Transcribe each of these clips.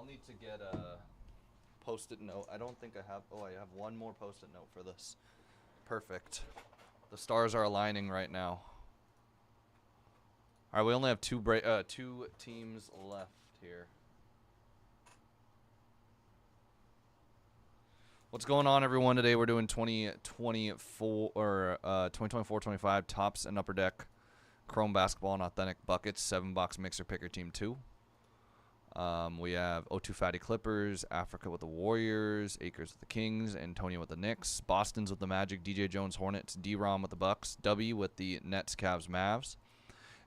need to get a post-it note. I don't think I have. Oh, I have one more post-it note for this. Perfect. The stars are aligning right now. All right, we only have two teams left here. What's going on, everyone? Today we're doing 2024 or 2024-25 Tops and Upper Deck Chrome Basketball and Authentic Buckets 7-box mixer picker team 2. We have O2 Fatty Clippers, Africa with the Warriors, Akers with the Kings, Antonio with the Knicks, Boston's with the Magic, DJ Jones Hornets, D-Rom with the Bucks, W with the Nets, Cavs, Mavs,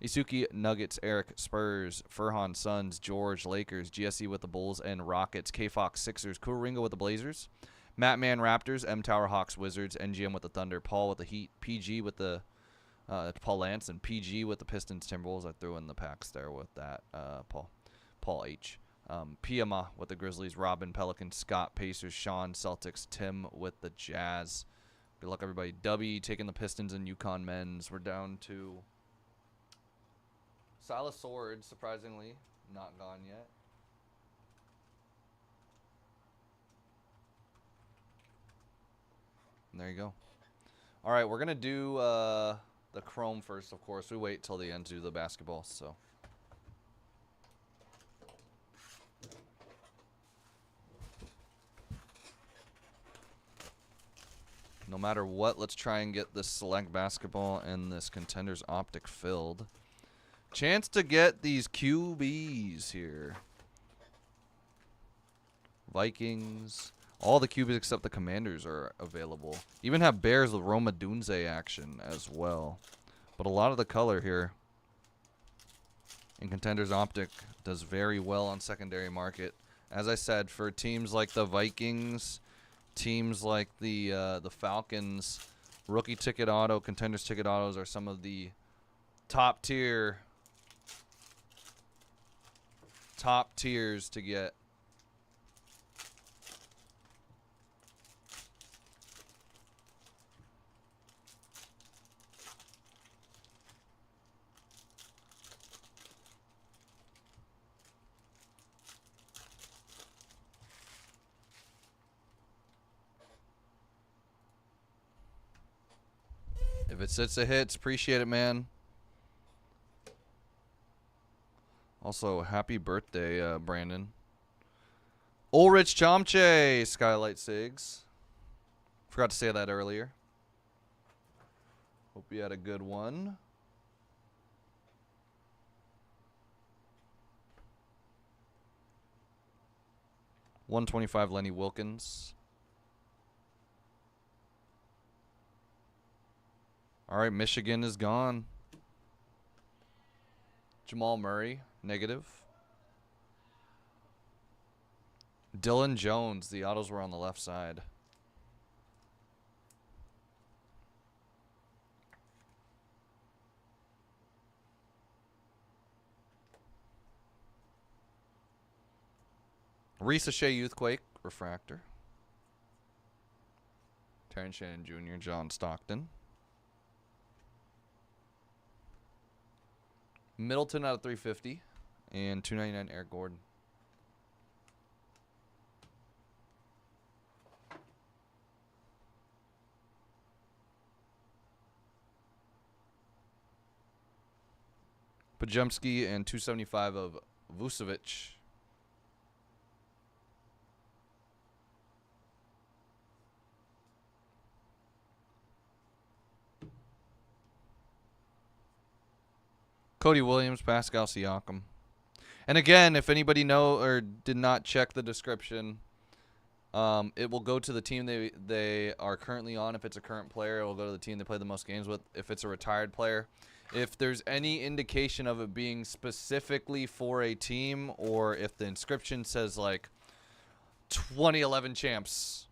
Isuki Nuggets, Eric Spurs, Furhan Suns, George Lakers, GSE with the Bulls and Rockets, K-Fox Sixers, Kuringo with the Blazers, Matt Man Raptors, M Tower Hawks Wizards, NGM with the Thunder, Paul with the Heat, PG with the Paul Lance and PG with the Pistons Timberwolves. I threw in the packs there with that Paul H. Piama with the Grizzlies, Robin Pelicans, Scott Pacers, Sean Celtics, Tim with the Jazz. Good luck, everybody. W taking the Pistons and UConn men's. We're down to Silas Sword, surprisingly, not gone yet. And there you go. All right, we're going to do the Chrome first, of course. We wait till the end to do the basketball, so. No matter what, let's try and get this select basketball and this Contenders Optic filled. Chance to get these QBs here. Vikings. All the QBs except the Commanders are available. Even have Bears with Roma Dunze action as well. But a lot of the color here in Contenders Optic does very well on secondary market. As I said, for teams like the Vikings, teams like the Falcons, rookie ticket auto, Contenders ticket autos are some of the top tiers to get. If it sits, it hits. Appreciate it, man. Also, happy birthday, Brandon. Ulrich Chomche, Skylight Sigs. Forgot to say that earlier. Hope you had a good one. $125 Lenny Wilkins. All right, Michigan is gone. Jamal Murray, negative. Dylan Jones, the autos were on the left side. Risa Shea Youthquake, refractor. Terrence Shannon Jr., John Stockton. Middleton out of 350. And 299 Eric Gordon. Pajemski and 275 of Vucevic. Cody Williams, Pascal Siakam. And again, if anybody know or did not check the description, it will go to the team they are currently on. If it's a current player, it will go to the team they play the most games with. If it's a retired player, if there's any indication of it being specifically for a team, or if the inscription says like 2011 champs,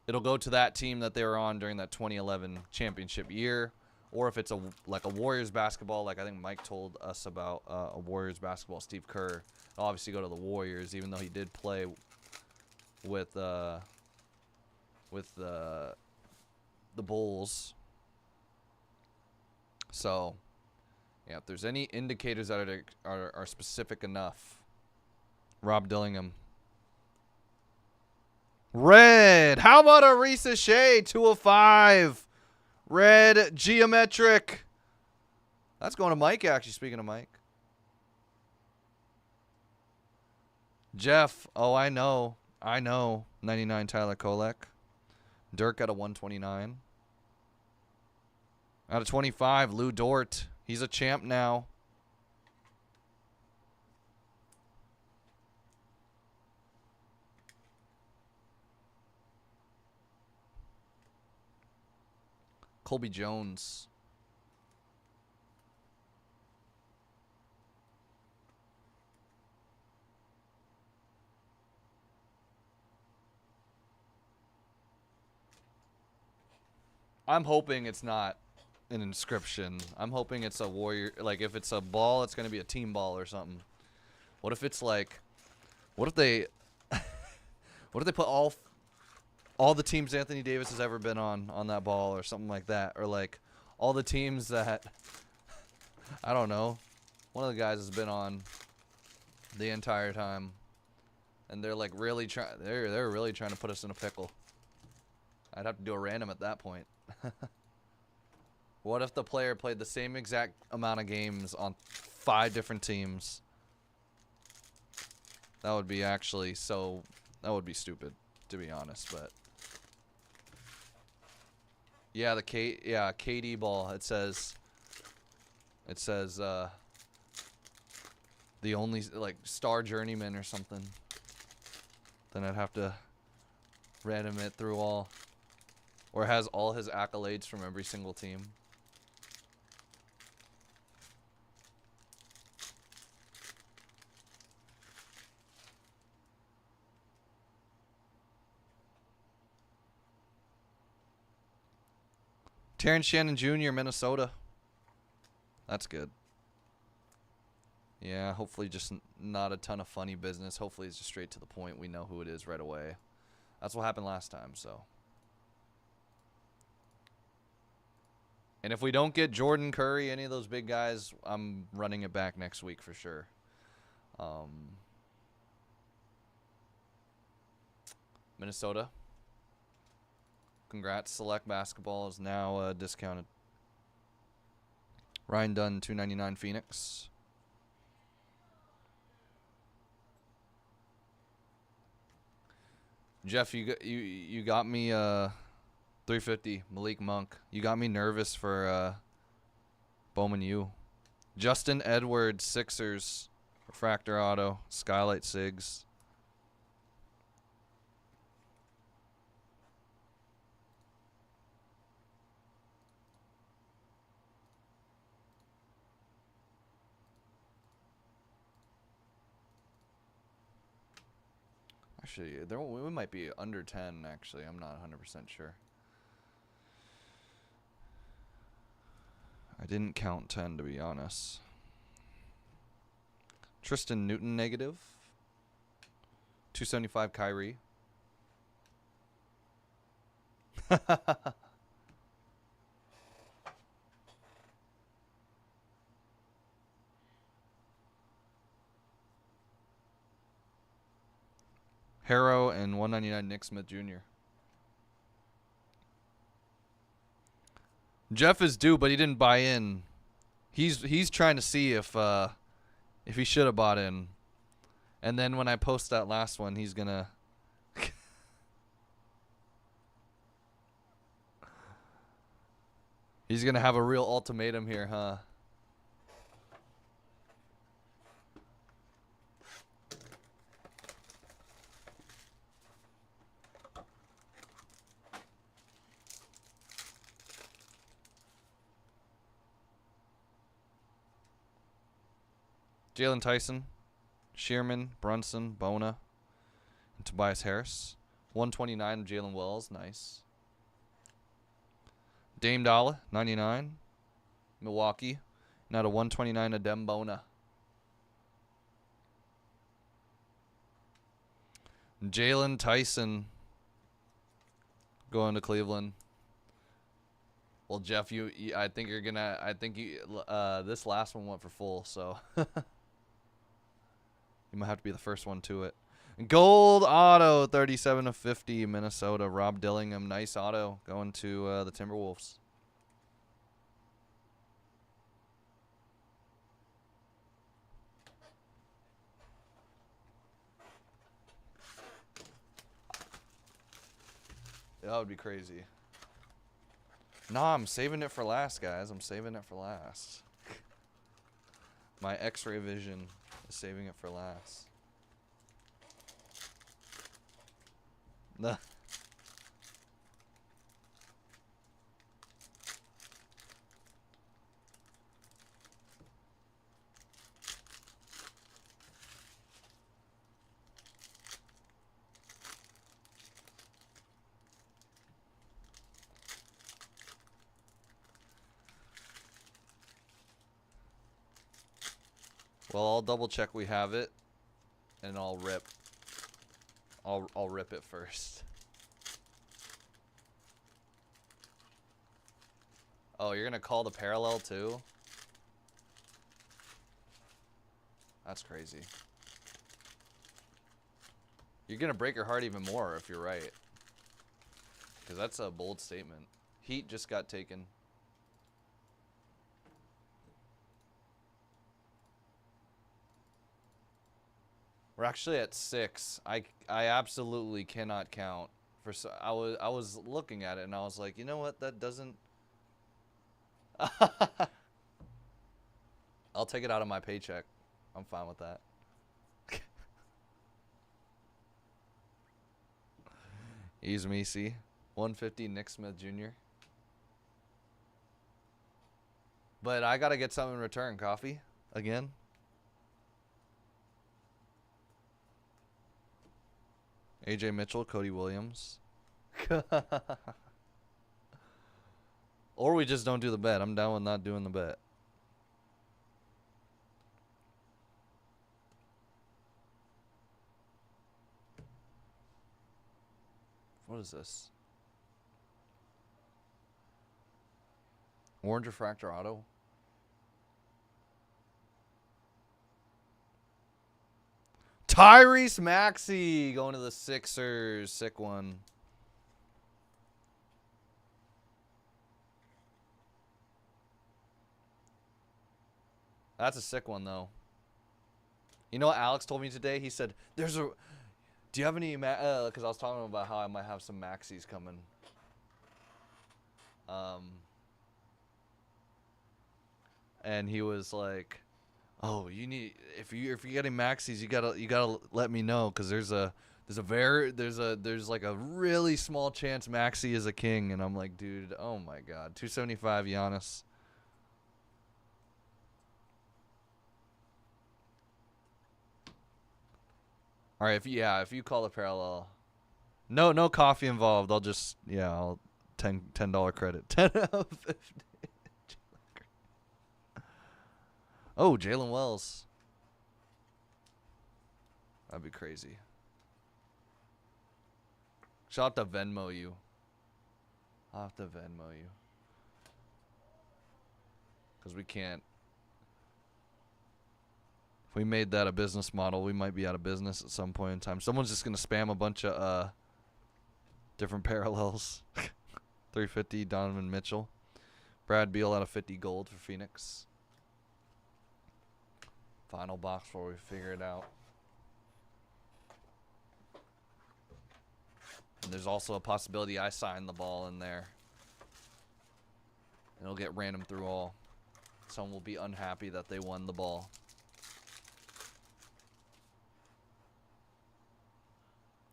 it'll go to that team that they were on during that 2011 championship year. Or if it's like a Warriors basketball, like I think Mike told us about a Warriors basketball, Steve Kerr, it'll obviously go to the Warriors, even though he did play with the Bulls. So, yeah, if there's any indicators that are specific enough, Rob Dillingham, Red. How about a Risa Shea? 2 of 5. Red geometric. That's going to Mike, actually, speaking of Mike. Jeff. Oh, I know. 99 Tyler Kolek. Dirk at a 129. Out of 25, Lou Dort. He's a champ now. Colby Jones. I'm hoping it's not an inscription. I'm hoping it's a warrior. Like, if it's a ball, it's going to be a team ball or something. What if it's like... What if they... what if they put all the teams Anthony Davis has ever been on that ball or something like that? Or, like, all the teams that... I don't know. One of the guys has been on the entire time. And they're, like, really trying... They're really trying to put us in a pickle. I'd have to do a random at that point. What if the player played the same exact amount of games on 5 different teams? That would be actually so... That would be stupid, to be honest, but... Yeah, KD ball. It says... the only, like, star journeyman or something. Then I'd have to random it through all... Or has all his accolades from every single team. Terrence Shannon Jr., Minnesota. That's good. Yeah, hopefully just not a ton of funny business. Hopefully it's just straight to the point. We know who it is right away. That's what happened last time, so... And if we don't get Jordan Curry, any of those big guys, I'm running it back next week for sure. Minnesota. Congrats. Select Basketball is now discounted. Ryan Dunn, $2.99 Phoenix. Jeff, you got me 350 Malik Monk. You got me nervous for Bowman U. Justin Edwards, Sixers, refractor auto, Skylight Sigs. Actually, we might be under 10, actually. I'm not 100% sure. I didn't count 10, to be honest. Tristan Newton, negative. 275 Kyrie. Harrow and 199 Nick Smith Jr. Jeff is due, but he didn't buy in. He's trying to see if he should have bought in. And then when I post that last one, he's gonna he's gonna have a real ultimatum here, huh? Jalen Tyson, Shearman, Brunson, Bona, and Tobias Harris. 129 of Jalen Wells, nice. Dame Dollar, 99. Milwaukee, now to 129 of Dem Bona. Jalen Tyson going to Cleveland. Well, Jeff, I think you're gonna. I think this last one went for full, so. You might have to be the first one to it. Gold auto, 37 of 50, Minnesota. Rob Dillingham, nice auto going to the Timberwolves. That would be crazy. Nah, I'm saving it for last, guys. I'm saving it for last. My X-ray vision is saving it for last. Nah. Well, I'll double check we have it, and I'll rip. I'll rip it first. Oh, you're gonna call the parallel too? That's crazy. You're gonna break your heart even more if you're right. Because that's a bold statement. Heat just got taken. We're actually at 6. I absolutely cannot count. I was looking at it and I was like, you know what? That doesn't. I'll take it out of my paycheck. I'm fine with that. Ease me, see. 150 Nick Smith Jr. But I gotta get something in return. Coffee again. AJ Mitchell, Cody Williams. Or we just don't do the bet. I'm down with not doing the bet. What is this? Orange refractor auto. Tyrese Maxey going to the Sixers. Sick one. That's a sick one, though. You know what Alex told me today? He said, "There's a. Do you have any? Because I was talking about how I might have some Maxies coming. And he was like, "Oh, you need if you're getting Maxies, you gotta let me know because there's like a really small chance Maxey is a king." And I'm like, dude, oh my god, 275 Giannis. All right, if you call the parallel, no coffee involved. I'll just I'll $10 credit. 10 of 50. Oh, Jalen Wells. That'd be crazy. I'll have to Venmo you. I'll have to Venmo you. Because we can't. If we made that a business model, we might be out of business at some point in time. Someone's just going to spam a bunch of different parallels. 350 Donovan Mitchell. Brad Beal out of 50 gold for Phoenix. Final box before we figure it out. And there's also a possibility I sign the ball in there. It'll get random through all. Someone will be unhappy that they won the ball.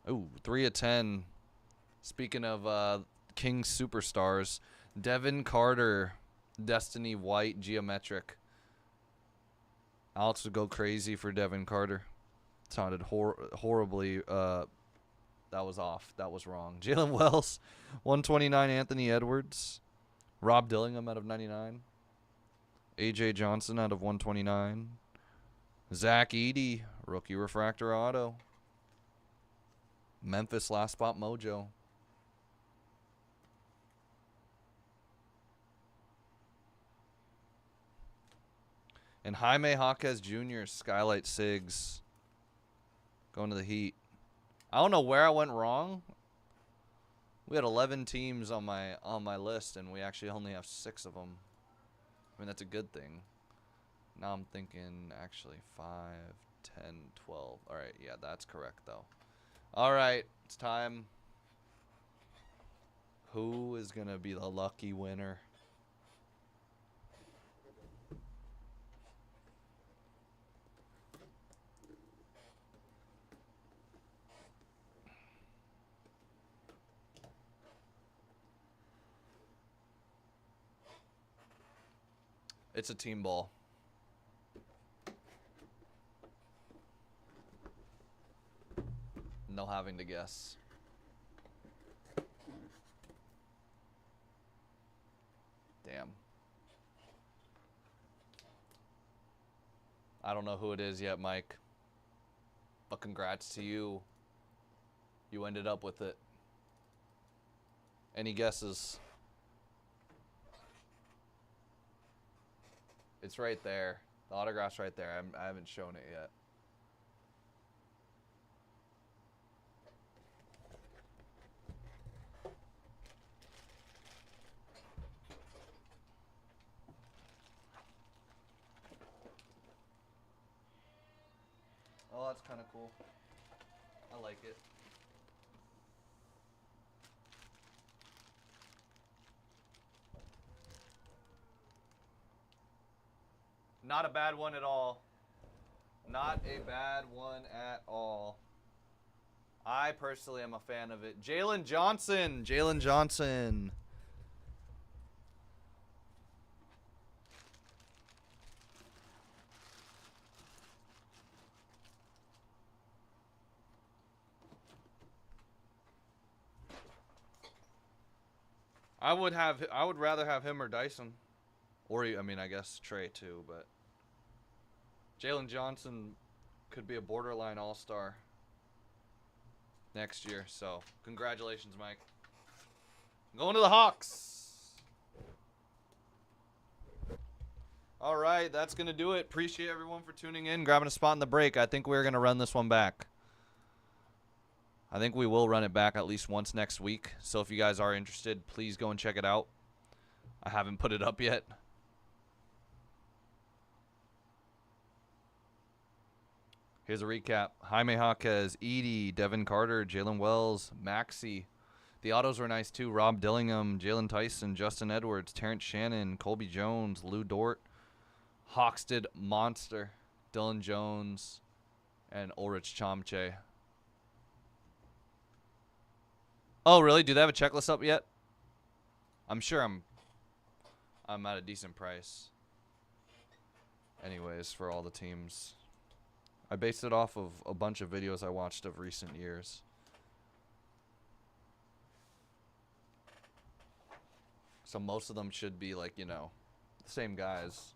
Ooh, 3 of 10. Speaking of King superstars, Devin Carter, Destiny White, Geometric. Alex would go crazy for Devin Carter. Sounded horribly. That was off. That was wrong. Jalen Wells, 129. Anthony Edwards. Rob Dillingham out of 99. AJ Johnson out of 129. Zach Edey, rookie refractor auto. Memphis last spot mojo. And Jaime Jaquez Jr., Skylight Sigs. Going to the Heat. I don't know where I went wrong. We had 11 teams on my list, and we actually only have 6 of them. I mean, that's a good thing. Now I'm thinking, actually, 5, 10, 12. All right, yeah, that's correct, though. All right, it's time. Who is going to be the lucky winner? It's a team ball. No having to guess. Damn. I don't know who it is yet, Mike. But congrats to you. You ended up with it. Any guesses? It's right there. The autograph's right there. I haven't shown it yet. Oh, that's kind of cool. I like it. Not a bad one at all. Not a bad one at all. I personally am a fan of it. Jalen Johnson. Jalen Johnson. I would rather have him or Dyson. Or, I mean, I guess Trey too, but Jalen Johnson could be a borderline all-star next year. So, congratulations, Mike. Going to the Hawks. All right, that's going to do it. Appreciate everyone for tuning in, grabbing a spot in the break. I think we're going to run this one back. I think we will run it back at least once next week. So if you guys are interested, please go and check it out. I haven't put it up yet. Here's a recap. Jaime Jaquez, Edie, Devin Carter, Jalen Wells, Maxey. The autos were nice too. Rob Dillingham, Jalen Tyson, Justin Edwards, Terrence Shannon, Colby Jones, Lou Dort, Hoxted Monster, Dylan Jones, and Ulrich Chomche. Oh, really? Do they have a checklist up yet? I'm sure I'm at a decent price. Anyways, for all the teams. I based it off of a bunch of videos I watched of recent years. So most of them should be like, you know, the same guys.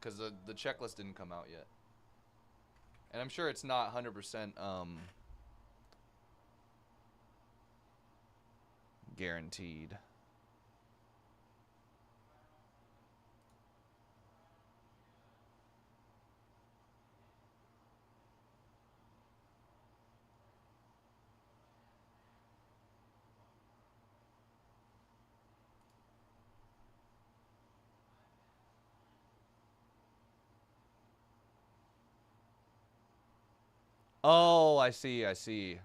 Because the checklist didn't come out yet. And I'm sure it's not 100% guaranteed. Oh, I see, I see.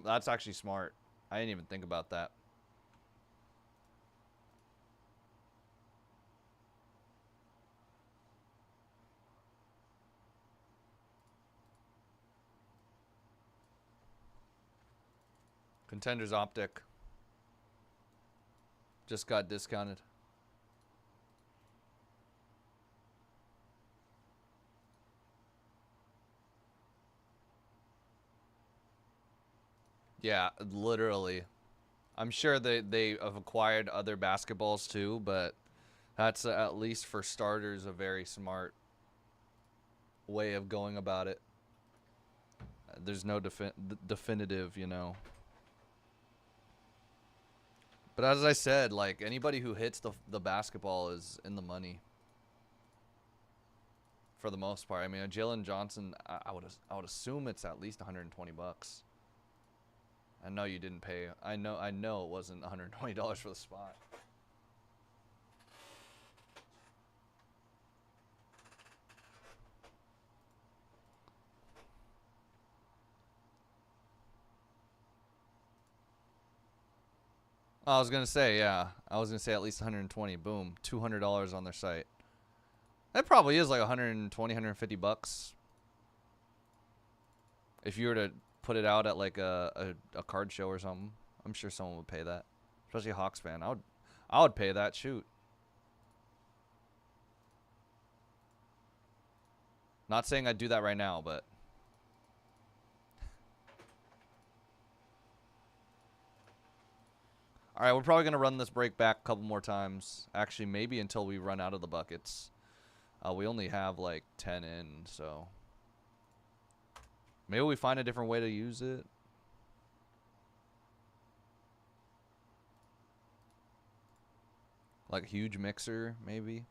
That's actually smart. I didn't even think about that. Contenders Optic. Just got discounted. Yeah, literally. I'm sure they have acquired other basketballs too, but that's at least for starters a very smart way of going about it. There's no definitive, you know. But as I said, like anybody who hits the basketball is in the money. for the most part. I mean, a Jalen Johnson, I would assume it's at least 120 bucks. I know you didn't pay. I know it wasn't $120 for the spot. I was gonna say, yeah. I was gonna say at least 120. Boom, $200 on their site. That probably is like 120, 150 bucks. If you were to put it out at like a card show or something, I'm sure someone would pay that. Especially a Hawks fan. I would pay that. Shoot. Not saying I'd do that right now, but. All right, we're probably going to run this break back a couple more times. Actually, maybe until we run out of the buckets. We only have like 10 in, so. Maybe we find a different way to use it. Like a huge mixer, maybe.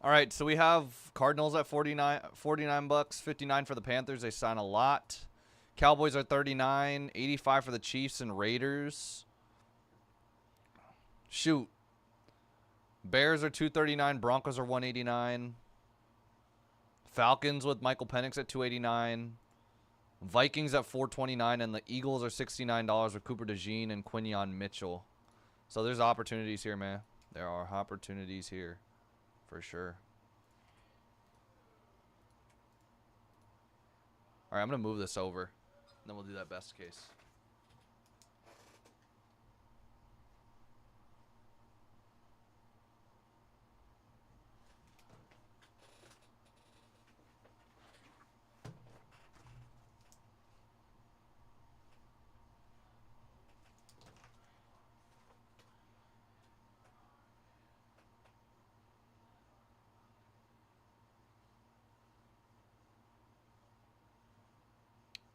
All right, so we have Cardinals at 49 bucks, 59 for the Panthers. They sign a lot. Cowboys are 39, 85 for the Chiefs and Raiders. Shoot. Bears are 239, Broncos are 189. Falcons with Michael Penix at 289. Vikings at 429, and the Eagles are $69 with Cooper DeJean and Quinyon Mitchell. So there's opportunities here, man. There are opportunities here. For sure. All right, I'm going to move this over. Then we'll do that best case.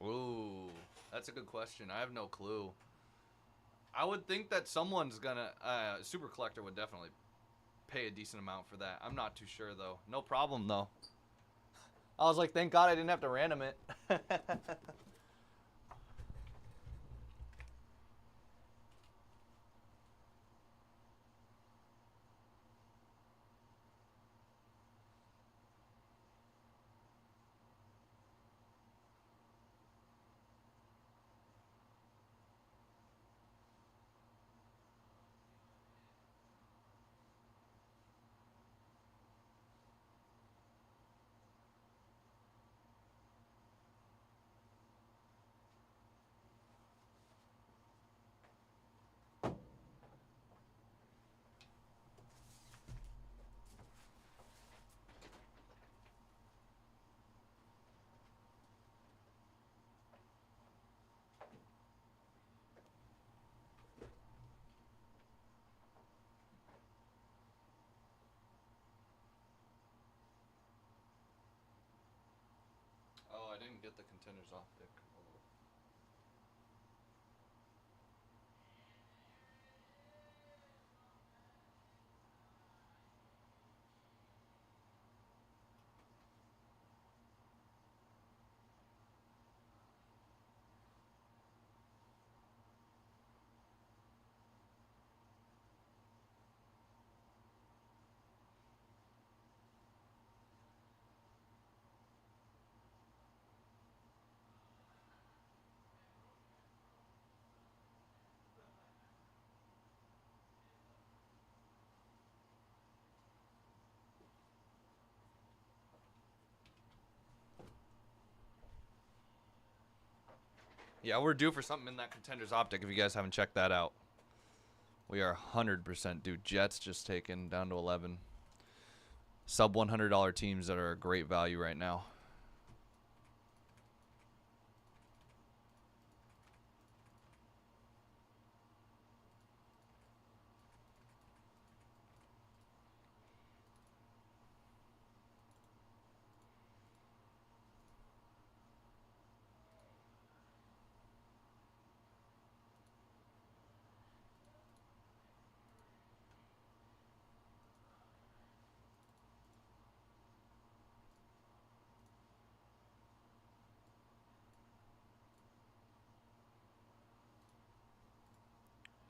Ooh, that's a good question. I have no clue. I would think that someone's gonna Super Collector would definitely pay a decent amount for that. I'm not too sure though. No problem though. I was like, thank God I didn't have to random it. Oh, I didn't get the contenders off pick. Yeah, we're due for something in that Contenders Optic if you guys haven't checked that out. We are 100% due. Jets just taken down to 11. Sub $100 teams that are a great value right now.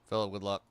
Philip, good luck.